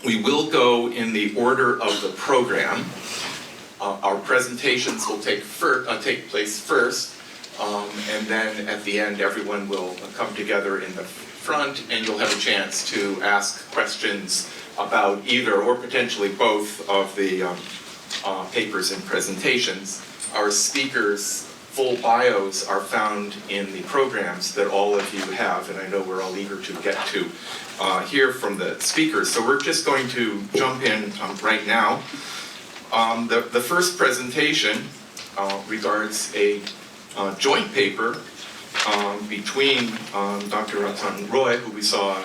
We will go in the order of the program. Our presentations will take place first, and then at the end everyone will come together in the front and you'll have a chance to ask questions about either or potentially both of the papers and presentations. Our speakers' full bios are found in the programs that all of you have, and I know we're all eager to get to hear from the speakers. So we're just going to jump in right now. The first presentation regards a joint paper between Dr. Rathin Roy, who we saw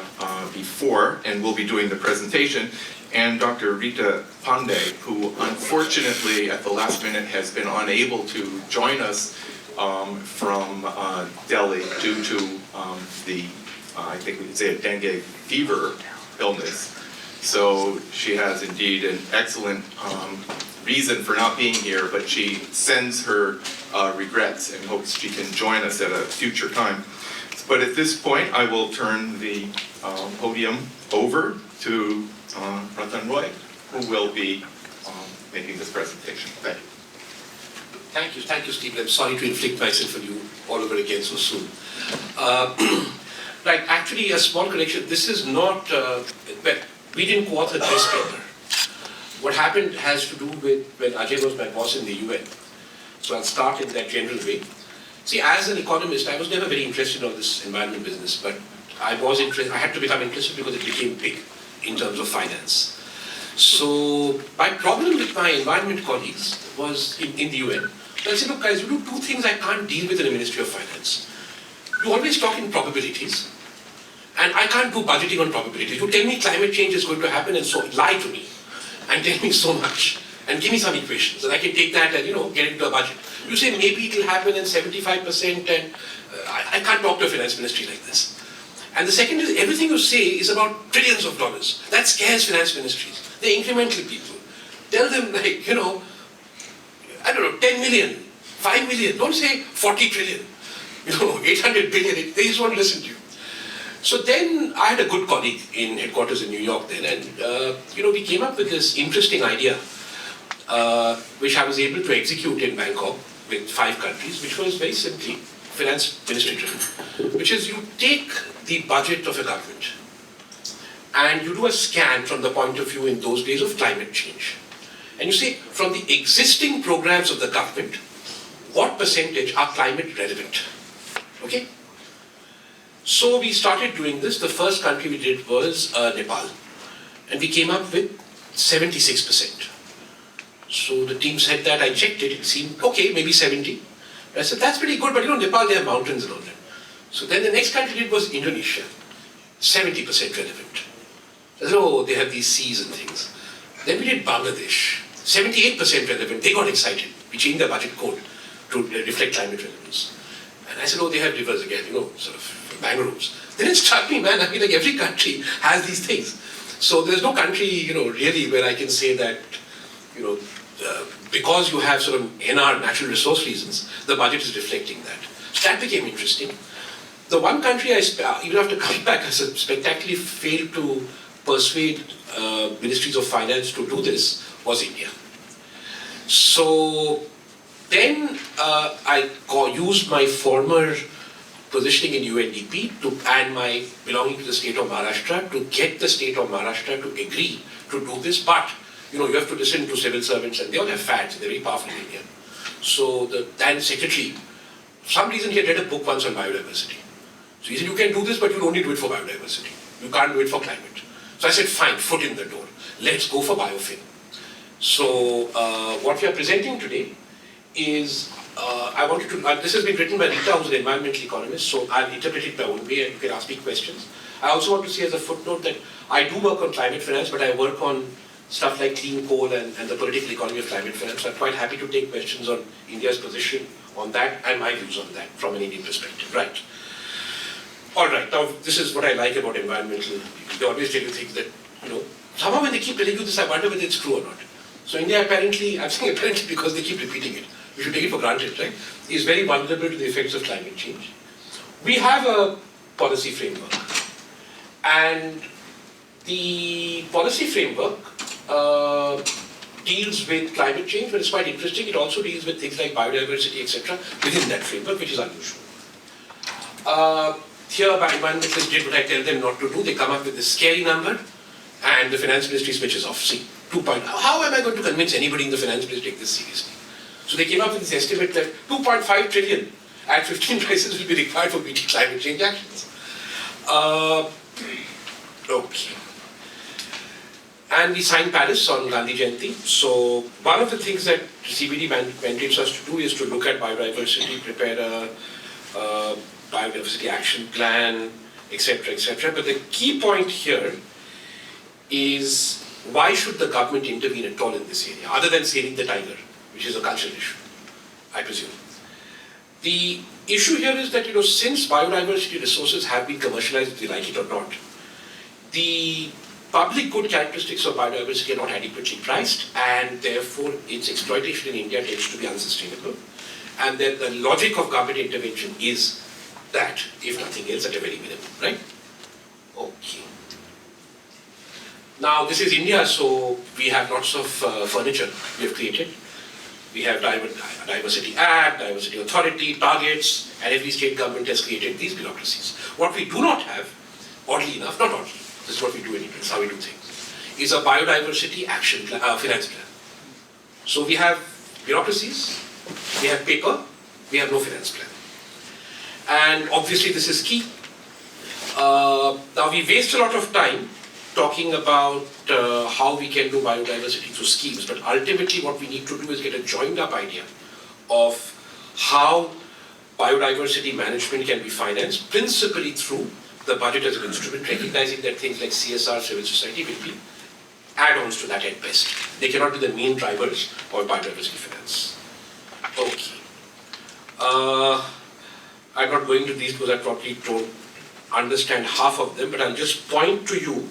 before and will be doing the presentation, and Dr. Rita Pandey, who unfortunately at the last minute has been unable to join us from Delhi due to the, I think we could say, a dengue fever illness. So she has indeed an excellent reason for not being here, but she sends her regrets and hopes she can join us at a future time. But at this point, I will turn the podium over to Rathin Roy, who will be making this presentation. Thank you. Thank you, Stephen. I'm sorry to inflict myself on you all over again so soon. Right, actually, a small correction. This is not, we didn't co-author this paper. What happened has to do with when Ajay was my boss in the UN. So I'll start in that general way. See, as an economist, I was never very interested in this environment business, but I had to become interested because it became big in terms of finance. So my problem with my environment colleagues was in the UN. I said, look guys, you do two things I can't deal with in the Ministry of Finance. You always talk in probabilities, and I can't do budgeting on probabilities. You tell me climate change is going to happen and so lie to me and tell me so much and give me some equations and I can take that and get into a budget. You say maybe it will happen in 75% and I can't talk to a finance ministry like this. And the second is everything you say is about trillions of dollars. That scares finance ministries. They're incremental people. Tell them like, I don't know, 10 million, 5 million. Don't say 40 trillion, 800 billion. They just won't listen to you. So then I had a good colleague in headquarters in New York then, and we came up with this interesting idea, which I was able to execute in Bangkok with 5 countries, which was very simply finance ministry driven, which is you take the budget of a government and you do a scan from the point of view in those days of climate change. And you say, from the existing programs of the government, what percentage are climate relevant? Okay? So we started doing this. The first country we did was Nepal. And we came up with 76%. So the team said that, I checked it, it seemed okay, maybe 70. I said, that's pretty good, but Nepal, they have mountains and all that. So then the next country we did was Indonesia, 70% relevant. I said, oh, they have these seas and things. Then we did Bangladesh, 78% relevant. They got excited. We changed the budget code to reflect climate relevance. And I said, oh, they have rivers again, sort of mangroves. Then it struck me, man, like every country has these things. So there's no country, really where I can say that, because you have sort of NR, natural resource reasons, the budget is reflecting that. So that became interesting. The one country even after coming back, I spectacularly failed to persuade ministries of finance to do this was India. So then I used my former positioning in UNDP and my belonging to the state of Maharashtra to get the state of Maharashtra to agree to do this. But you have to listen to civil servants and they all have fads, they're very powerful in India. So the then secretary, for some reason he had read a book once on biodiversity. So he said, you can do this, but you'll only do it for biodiversity. You can't do it for climate. So I said, fine, foot in the door. Let's go for biofin. So what we are presenting today is, this has been written by Rita, who's an environmental economist, so I'll interpret it my own way and you can ask me questions. I also want to say as a footnote that I do work on climate finance, but I work on stuff like clean coal and the political economy of climate finance. So I'm quite happy to take questions on India's position on that and my views on that from an Indian perspective. Right. All right, now this is what I like about environmental. They always tell you things that, somehow when they keep telling you this, I wonder whether it's true or not. So India apparently, I'm saying apparently because they keep repeating it, we should take it for granted, right? Is very vulnerable to the effects of climate change. We have a policy framework. And the policy framework deals with climate change, but it's quite interesting. It also deals with things like biodiversity, etc. within that framework, which is unusual. Here, environmentalists did what I tell them not to do. They come up with this scary number, and the finance ministry switches off. See, 2 point. How am I going to convince anybody in the finance ministry to take this seriously? So they came up with this estimate that 2.5 trillion at 15 prices will be required for meeting climate change actions. Okay. And we signed Paris on Gandhi Jayanti. So one of the things that CBD mandates us to do is to look at biodiversity, prepare a biodiversity action plan, etc., etc. But the key point here is, why should the government intervene at all in this area, other than saving the tiger, which is a cultural issue, I presume. The issue here is that, since biodiversity resources have been commercialized, whether you like it or not, the public good characteristics of biodiversity are not adequately priced, and therefore its exploitation in India tends to be unsustainable. And then the logic of government intervention is that, if nothing else, at a very minimum, right? Okay. Now, this is India, so we have lots of furniture we have created. We have Diversity Act, Diversity Authority, targets, and every state government has created these bureaucracies. What we do not have, oddly enough, not oddly, this is what we do anyway, it's how we do things, is a biodiversity action plan, finance plan. So we have bureaucracies, we have paper, we have no finance plan. And obviously this is key. Now we waste a lot of time talking about how we can do biodiversity through schemes, but ultimately what we need to do is get a joined up idea of how biodiversity management can be financed, principally through the budget as an instrument, recognizing that things like CSR, civil society will be add-ons to that at best. They cannot be the main drivers of biodiversity finance. Okay. I'm not going to these because I probably don't understand half of them, but I'll just point to you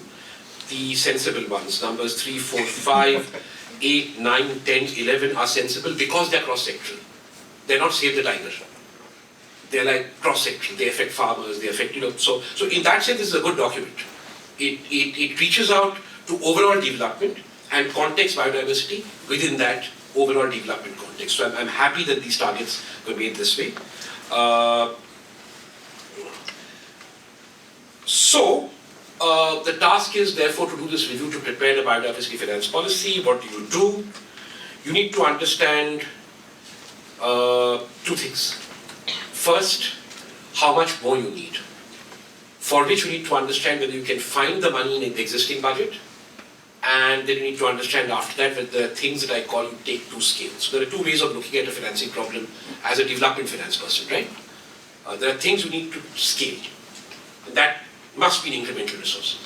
the sensible ones. Numbers 3, 4, 5, 8, 9, 10, 11 are sensible because they're cross-sectoral. They're not save the tiger. They're like cross-sectoral. They affect farmers, they affect, so in that sense, this is a good document. It reaches out to overall development and context biodiversity within that overall development context. So I'm happy that these targets were made this way. The task is therefore to do this review to prepare the biodiversity finance policy. What do? You need to understand two things. First, how much more you need, for which you need to understand whether you can find the money in the existing budget, and then you need to understand after that whether there are things that I call you take two scales. So there are two ways of looking at a financing problem as a development finance person, right? There are things you need to scale, and that must be in incremental resources.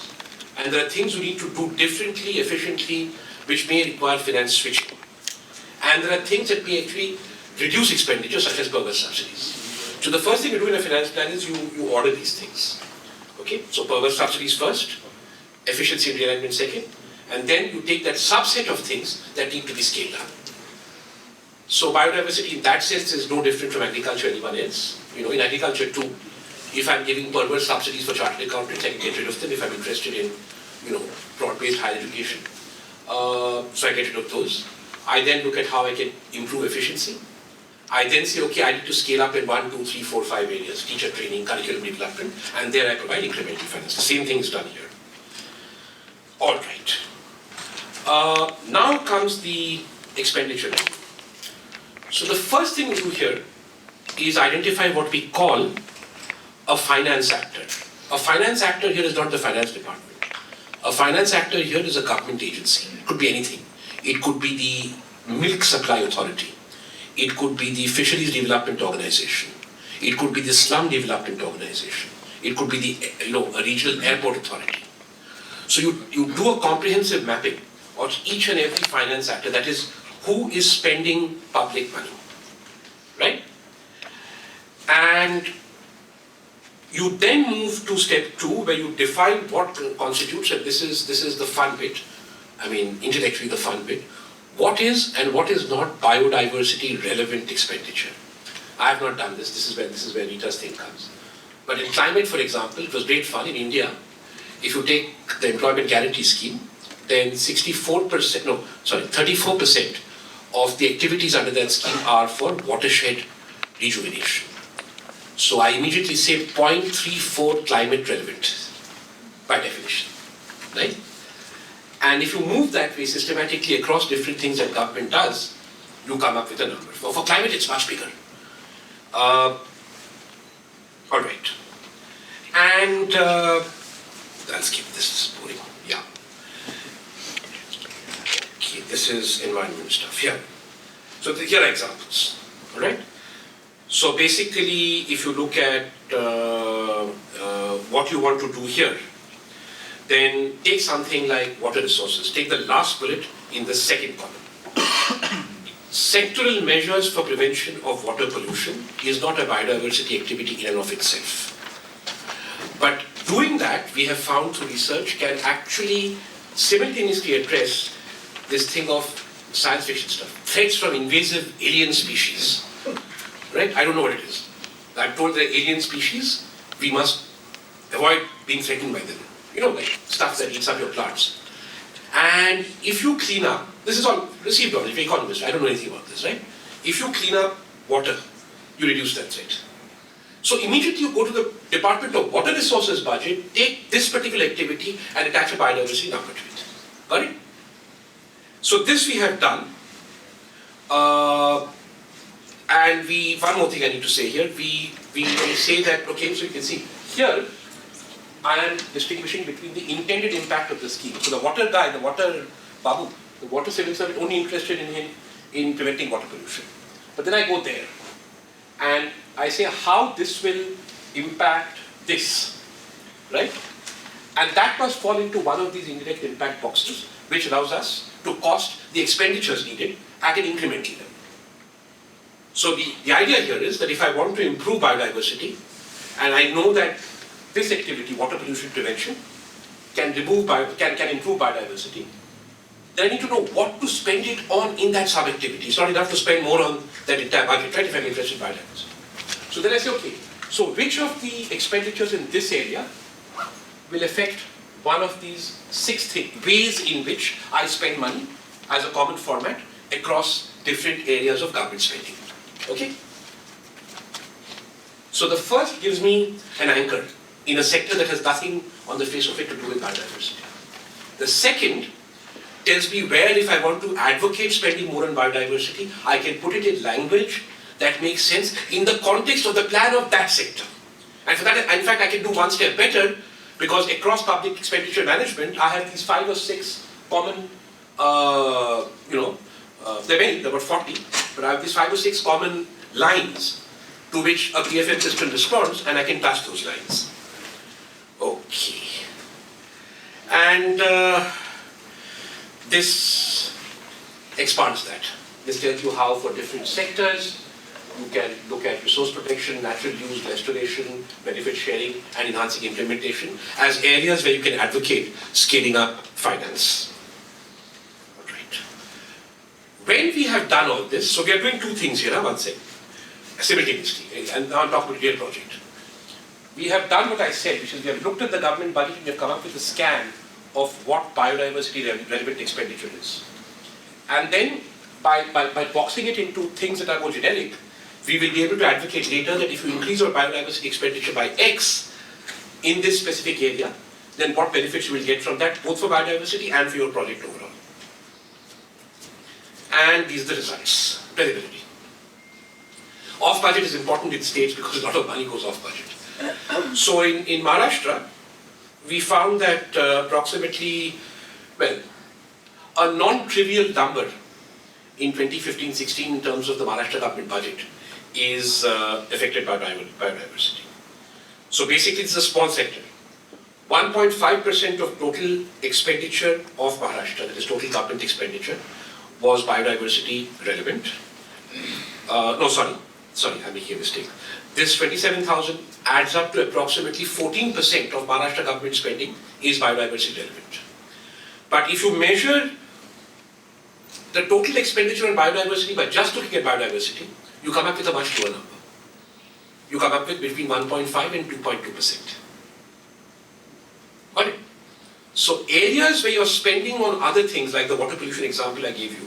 And there are things you need to do differently, efficiently, which may require finance switching. And there are things that may actually reduce expenditure, such as perverse subsidies. So the first thing you do in a finance plan is you order these things. Okay, so perverse subsidies first, efficiency and realignment second, and then you take that subset of things that need to be scaled up. So biodiversity in that sense is no different from agriculture or anyone else. In agriculture too, if I'm giving perverse subsidies for chartered accountants, I can get rid of them if I'm interested in, broad-based higher education. So I get rid of those. I then look at how I can improve efficiency. I then say, okay, I need to scale up in 1, 2, 3, 4, 5 areas, teacher training, curriculum development, and there I provide incremental finance. The same thing is done here. All right. Now comes the expenditure. So the first thing we do here is identify what we call a finance actor. A finance actor here is not the finance department. A finance actor here is a government agency. It could be anything. It could be the milk supply authority. It could be the fisheries development organization. It could be the slum development organization. It could be the a regional airport authority. So you do a comprehensive mapping of each and every finance actor, that is, who is spending public money, right? And you then move to step 2, where you define what constitutes, and this is the fun bit, intellectually the fun bit, what is and what is not biodiversity relevant expenditure. I have not done this. This is where Rita's thing comes. But in climate, for example, it was great fun in India. If you take the employment guarantee scheme, then 34% of the activities under that scheme are for watershed rejuvenation. So I immediately say 0.34 climate relevant by definition, right? And if you move that way systematically across different things that government does, you come up with a number. For climate, it's much bigger. All right. And I'll skip this, boring. Yeah. Okay, this is environment stuff. Here. So here are examples. All right. So basically, if you look at what you want to do here, then take something like water resources. Take the last bullet in the second column. Sectoral measures for prevention of water pollution is not a biodiversity activity in and of itself. But doing that, we have found through research, can actually simultaneously address this thing of science fiction stuff. Threats from invasive alien species. Right? I don't know what it is. I'm told that alien species, we must avoid being threatened by them. You know, like stuff that eats up your plants. And if you clean up, this is all received knowledge, you're economists, I don't know anything about this, right? If you clean up water, you reduce that threat. So immediately you go to the Department of Water Resources budget, take this particular activity and attach a biodiversity number to it. Got it? So this we have done. And one more thing I need to say here, we say that, okay, so you can see here, I am distinguishing between the intended impact of the scheme. So the water guy, the water babu, the water civil servant only interested in preventing water pollution. But then I go there and I say how this will impact this, right? And that must fall into one of these indirect impact boxes, which allows us to cost the expenditures needed at an incremental level. So the idea here is that if I want to improve biodiversity, and I know that this activity, water pollution prevention, can improve biodiversity, then I need to know what to spend it on in that sub-activity. It's not enough to spend more on that entire budget, right, if I'm interested in biodiversity. So then I say, okay, so which of the expenditures in this area will affect one of these 6 ways in which I spend money as a common format across different areas of government spending. Okay? So the first gives me an anchor in a sector that has nothing on the face of it to do with biodiversity. The second tells me where, if I want to advocate spending more on biodiversity, I can put it in language that makes sense in the context of the plan of that sector. And for that, in fact, I can do one step better, because across public expenditure management, I have these 5 or 6 common, there are many, there are about 40, but I have these 5 or 6 common lines to which a PFM system responds, and I can touch those lines. Okay. And this expands that. This tells you how for different sectors, you can look at resource protection, natural use, restoration, benefit sharing, and enhancing implementation as areas where you can advocate scaling up finance. All right. When we have done all this, so we are doing 2 things here, one thing, simultaneously, and now I'm talking about a real project. We have done what I said, which is we have looked at the government budget and we have come up with a scan of what biodiversity relevant expenditure is. And then by boxing it into things that are more generic, we will be able to advocate later that if you increase your biodiversity expenditure by X in this specific area, then what benefits you will get from that, both for biodiversity and for your project overall. And these are the results. Credibility. Off budget is important in states because a lot of money goes off budget. So in Maharashtra, we found that approximately, a non-trivial number in 2015-16 in terms of the Maharashtra government budget is affected by biodiversity. So basically it's a small sector. 1.5% of total expenditure of Maharashtra, that is total government expenditure, was biodiversity relevant. Sorry, I'm making a mistake. This 27,000 adds up to approximately 14% of Maharashtra government spending is biodiversity relevant. But if you measure the total expenditure on biodiversity by just looking at biodiversity, you come up with a much lower number. You come up with between 1.5 and 2.2%. Got it? So areas where you're spending on other things, like the water pollution example I gave you,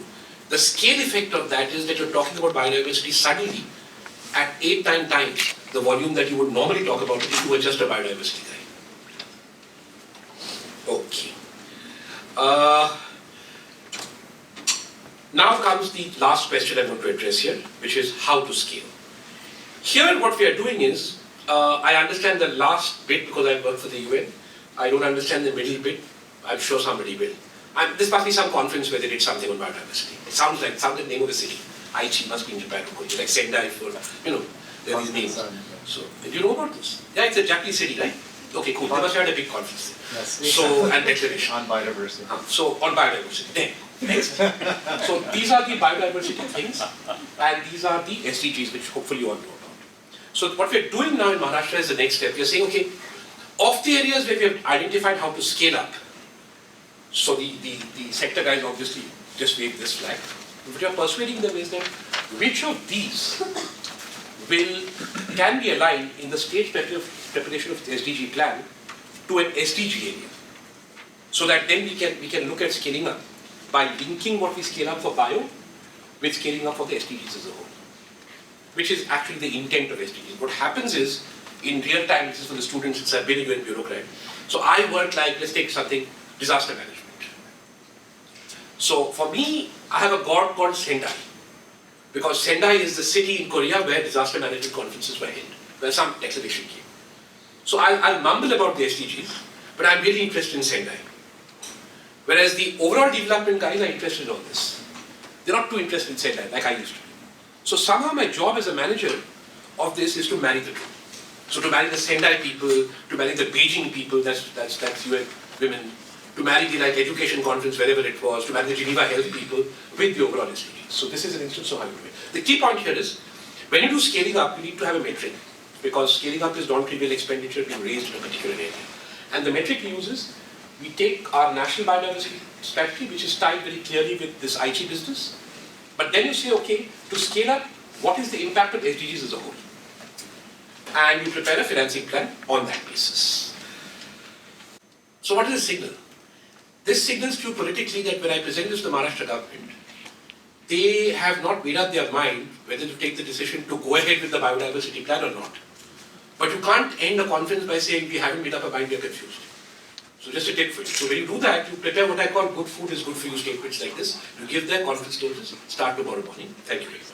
the scale effect of that is that you're talking about biodiversity suddenly at 8-9 times the volume that you would normally talk about if you were just a biodiversity guy. Okay. Now comes the last question I'm going to address here, which is how to scale. Here what we are doing is, I understand the last bit because I work for the UN. I don't understand the middle bit. I'm sure somebody will. This must be some conference where they did something on biodiversity. It sounds like the name of a city. Aichi must be in Japan, like Sendai for, there are these names. So, do you know about this? Yeah, it's a Japanese city, right? Okay, cool. They must have had a big conference. Yes. So, and declaration. On biodiversity. So, on biodiversity. There. Next. So, these are the biodiversity things, and these are the SDGs, which hopefully you all know about. So, what we're doing now in Maharashtra is the next step. We're saying, okay, of the areas where we have identified how to scale up, so the sector guys obviously just wave this flag. What you're persuading them is that which of these can be aligned in the stage preparation of the SDG plan to an SDG area. So that then we can look at scaling up by linking what we scale up for bio with scaling up for the SDGs as a whole, which is actually the intent of SDGs. What happens is, in real time, this is for the students, it's a very UN bureaucrat. So I work like, let's take something, disaster management. So for me, I have a god called Sendai, because Sendai is the city in Korea where disaster management conferences were held, where some declaration came. So I'll mumble about the SDGs, but I'm really interested in Sendai. Whereas the overall development guys are interested in all this. They're not too interested in Sendai, like I used to be. So somehow my job as a manager of this is to marry the two. So to marry the Sendai people, to marry the Beijing people, that's UN women, to marry the education conference wherever it was, to marry the Geneva health people with the overall SDGs. So this is an instance of how you do it. The key point here is, when you do scaling up, you need to have a metric, because scaling up is non-trivial expenditure being raised in a particular area. And the metric we use is, we take our national biodiversity strategy, which is tied very clearly with this Aichi business, but then you say, okay, to scale up, what is the impact of SDGs as a whole? And you prepare a financing plan on that basis. So what is the signal? This signals to you politically that when I present this to the Maharashtra government, they have not made up their mind whether to take the decision to go ahead with the biodiversity plan or not. But you can't end a conference by saying we haven't made up our mind, we are confused. So just a tip for you. So when you do that, you prepare what I call good food is good for you statements like this. You give them conference notice, start tomorrow morning. Thank you very much.